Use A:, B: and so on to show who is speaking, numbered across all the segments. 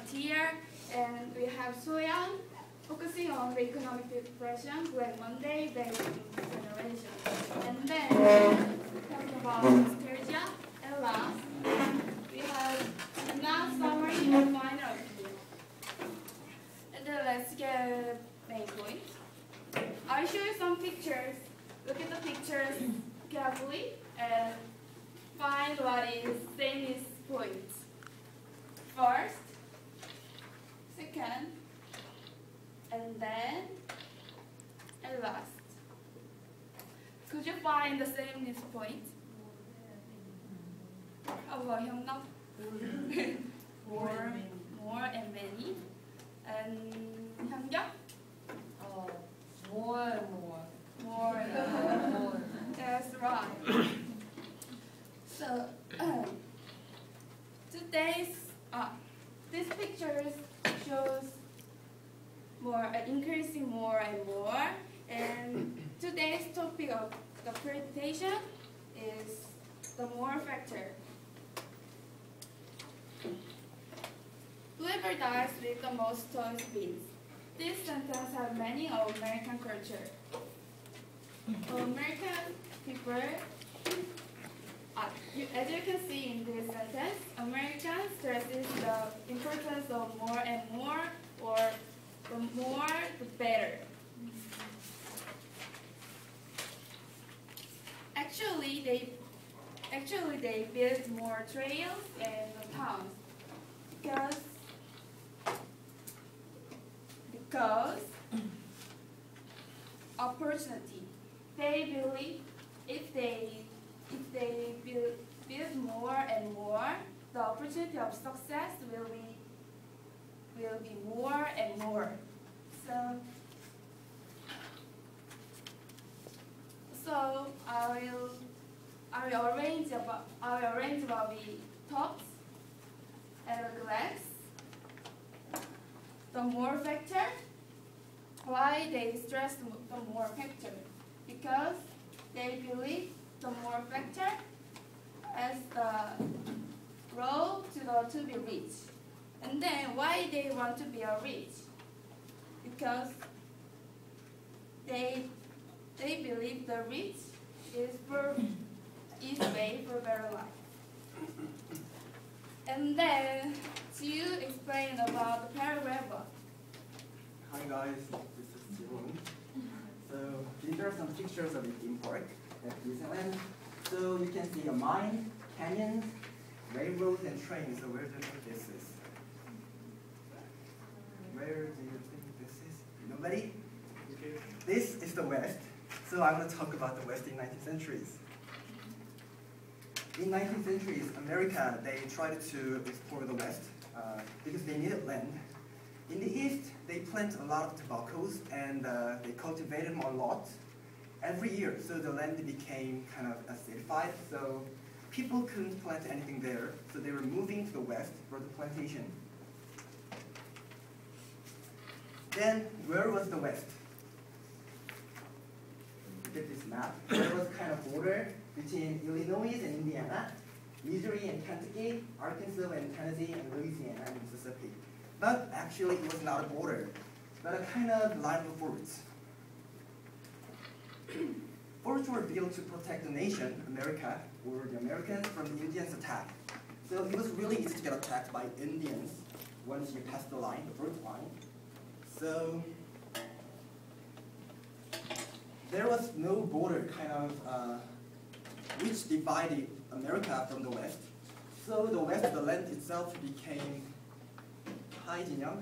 A: frontier, and we have Soyan, focusing on the economic depression, Black Monday, based on generation. And then, talking about nostalgia, and last, we have now summary and final review. And then let's get main point. I'll show you some pictures. Look at the pictures carefully and find what is same point. First, second, and then, and last. Could you find the same point? How about 형남? More and many. And 현경?
B: More.
A: More. That's right. So these pictures shows more increasing more and more. And today's topic of the presentation is the more factor. Whoever dies with the most toys wins. This sentence has meaning of American culture. American people, as you can see in this sentence, Americans stresses the importance of more and more, or the more the better. Actually, they build more trails and towns because opportunity. They believe if they build more and more, the opportunity of success will be more and more. So I will arrange about the tops at a glance. The more factor. Why they stress the more factor? Because they believe the more factor as the road to be rich. And then why they want to be a rich? Because they believe the rich is way for better life. And then you explain about the paragraph.
C: Hi guys, this is Ji-Woon. So these are some pictures of the theme park at Disneyland. So you can see a mine, canyons, railroads, and trains. So where do you think this is? Where do you think this is? Nobody? Okay. This is the West. So I want to talk about the West in 19th centuries. In 19th centuries, America, they tried to explore the West because they needed land. In the East, they plant a lot of tobaccos and they cultivated them a lot every year. So the land became kind of acidified. So people couldn't plant anything there. So they were moving to the West for the plantation. Then where was the West? Look at this map. There was kind of border between Illinois and Indiana, Missouri and Kentucky, Arkansas and Tennessee, and Louisiana and Mississippi. But actually it was not a border, but a kind of line of forts. Forts were built to protect the nation, America, or the Americans from the Indians' attack. So it was really easy to get attacked by Indians once you passed the line, the fort line. So there was no border kind of which divided America from the West. So the West, the land itself became Hi, Jinyoung.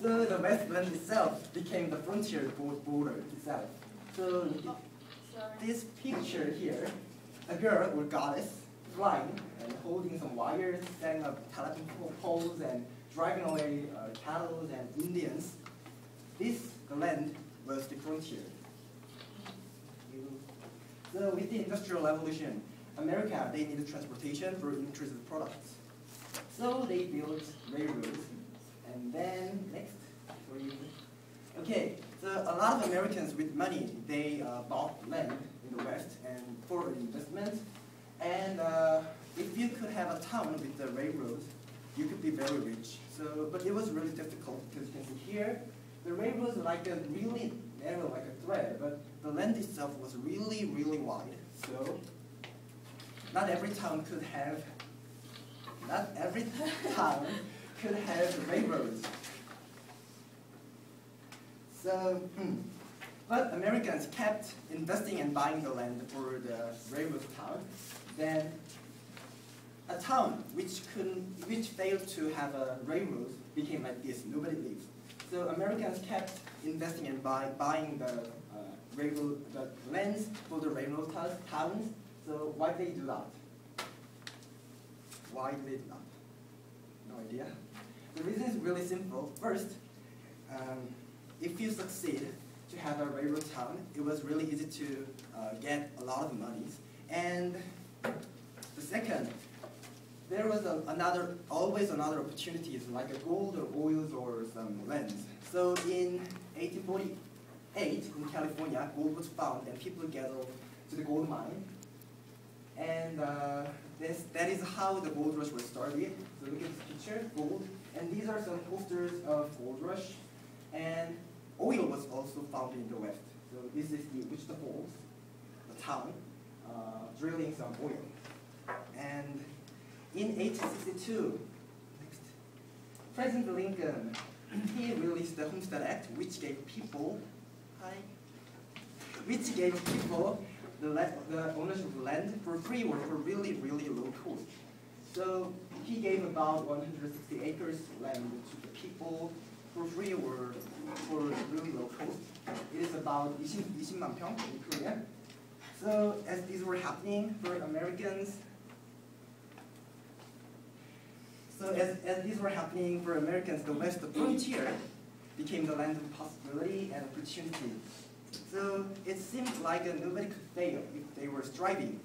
C: So the West land itself became the frontier border itself. So this picture here, a girl or goddess flying and holding some wires, setting up telephone poles and driving away cattle and Indians. The land was the frontier. So with the Industrial Revolution, America, they needed transportation for increased products. So they built railroads. And then, next, for you. Okay, so a lot of Americans with money, they bought land in the West and for investment. And if you could have a town with the railroad, you could be very rich. So, but it was really difficult because you can see here, the railroad was like a really narrow, like a thread, but the land itself was really, really wide. So, not every town could have railroads. So, but Americans kept investing and buying the land for the railroad town. Then a town which failed to have a railroad became like this. Nobody lives. So Americans kept investing and buying the lands for the railroad towns. So why did they do that? Why did they do that? No idea. The reason is really simple. First, if you succeed to have a railroad town, it was really easy to get a lot of money. And the second, there was always another opportunities like a gold or oils or some lands. So in 1848 in California, gold was found and people gathered to the gold mine. And that is how the gold rush was started. So look at this picture, gold. And these are some posters of gold rush. And oil was also found in the West. So this is the Wichita Falls, the town, drilling some oil. And in 1862, President Lincoln, he released the Homestead Act, which gave people, the ownership of land for free or for really, really low cost. So he gave about 160 acres land to the people for free or for really low cost. It is about 20만 평 in Korea. So as these were happening for Americans, the West, the frontier, became the land of possibility and opportunity. So it seemed like nobody could fail if they were striving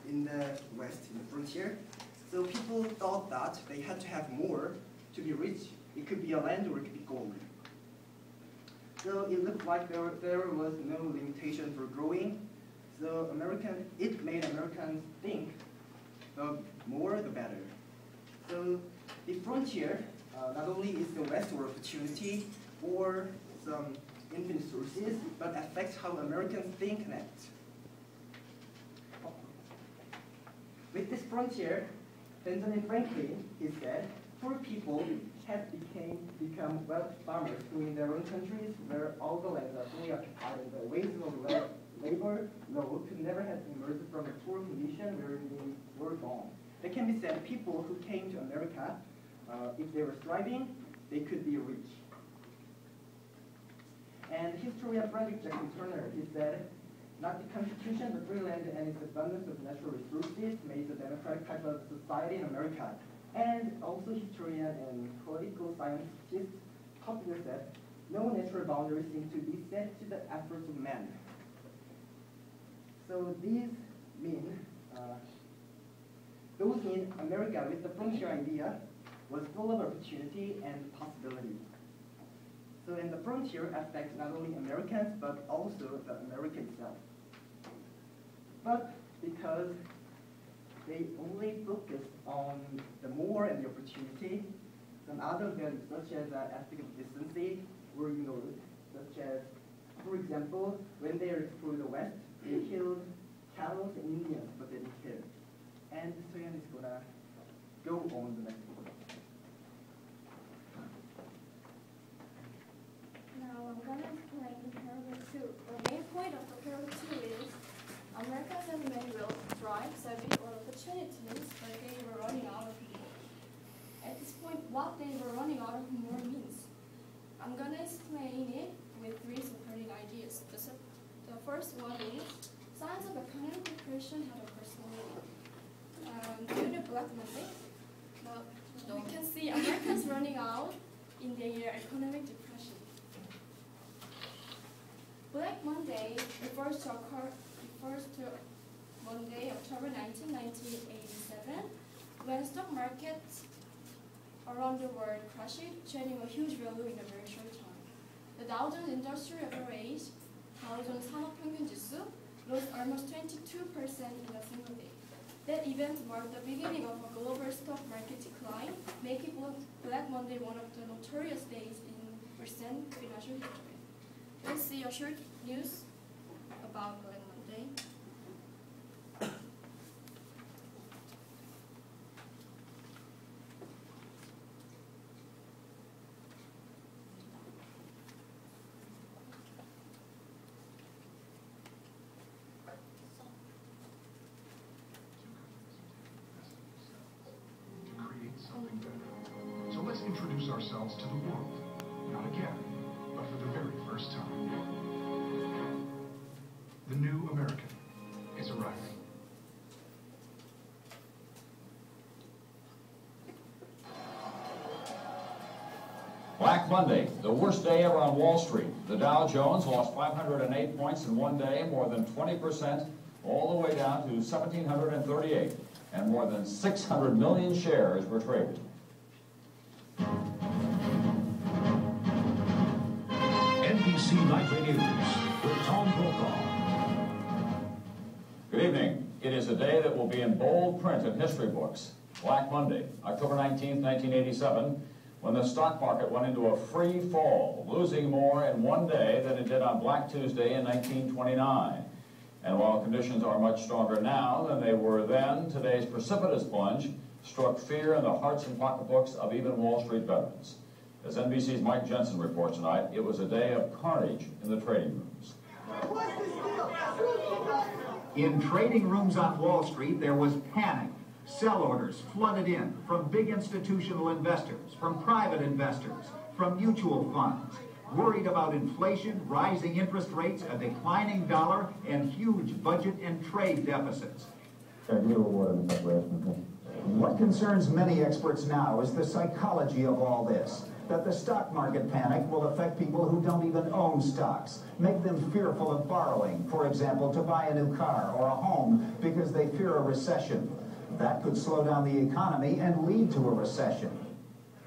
C: in the West, in the frontier. So people thought that they had to have more to be rich. It could be a land or it could be gold. So it looked like there was no limitation for growing. So it made Americans think the more the better. So the frontier not only is the West or opportunity or some infinite sources, but affects how Americans think and act. With this frontier, Benjamin Franklin, he said, poor people had become wealthy farmers who in their own countries where all the lands are fully occupied and the wages of labor low could never have emerged from a poor condition where they were born. It can be said people who came to America, if they were striving, they could be rich. And historian Frederick Jackson Turner, he said, not the Constitution, but free land and its abundance of natural resources made the democratic type of society in America. And also historian and political scientist Poplar said, no natural boundaries seem to be set to the efforts of man. So those mean America with the frontier idea was full of opportunity and possibility. So in the frontier affects not only Americans, but also the America itself. But because they only focus on the more and the opportunity, some other values such as ethic of decency were ignored, such as, for example, when they explored the West, they killed camels and Indians, but they didn't kill. And the historian is going to go on the next one.
A: Now I'm going to explain paragraph 2. The main point of the paragraph 2 is Americans have many will drive, serving or opportunities, but they were running out of more. At this point, what they were running out of more means. I'm going to explain it with 3 supporting ideas. The first one is signs of economic depression have a personality. During the Black Monday, we can see Americans running out in their economic depression. Black Monday refers to Monday, October 19, 1987, when stock markets around the world crashed, trading a huge value in a very short time. The Dow Jones Industrial Average, Dow Jones 산업평균지수, lost almost 22% in a single day.
B: That event marked the beginning of a global stock market decline, making Black Monday one of the notorious days in recent financial history. Let's see a short news about Black Monday.
D: Something better. So let's introduce ourselves to the world. Not again, but for the very first time. The new American is arriving.
E: Black Monday, the worst day ever on Wall Street. The Dow Jones lost 508 points in one day, more than 20%, all the way down to 1,738. And more than 600 million shares were traded.
F: NBC Nightly News with Tom Brokaw.
E: Good evening. It is a day that will be in bold print in history books. Black Monday, October 19, 1987, when the stock market went into a free fall, losing more in one day than it did on Black Tuesday in 1929. And while conditions are much stronger now than they were then, today's precipitous plunge struck fear in the hearts and pocketbooks of even Wall Street veterans. As NBC's Mike Jensen reports tonight, it was a day of carnage in the trading rooms.
F: In trading rooms on Wall Street, there was panic. Sell orders flooded in from big institutional investors, from private investors, from mutual funds, worried about inflation, rising interest rates, a declining dollar, and huge budget and trade deficits. What concerns many experts now is the psychology of all this. That the stock market panic will affect people who don't even own stocks, make them fearful of borrowing, for example, to buy a new car or a home because they fear a recession. That could slow down the economy and lead to a recession.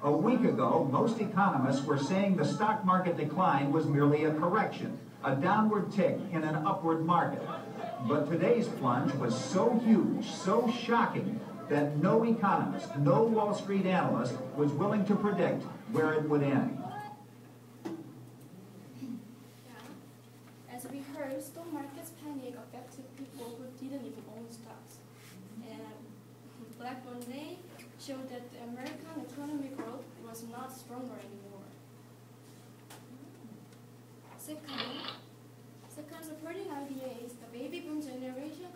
F: A week ago, most economists were saying the stock market decline was merely a correction, a downward tick in an upward market. But today's plunge was so huge, so shocking, that no economist, no Wall Street analyst was willing to predict where it would end.
B: Yeah. As we heard, stock market's panic affected people who didn't even own stocks. And Black Monday showed that the American economic growth was not stronger anymore. Second supporting idea is the baby boom generation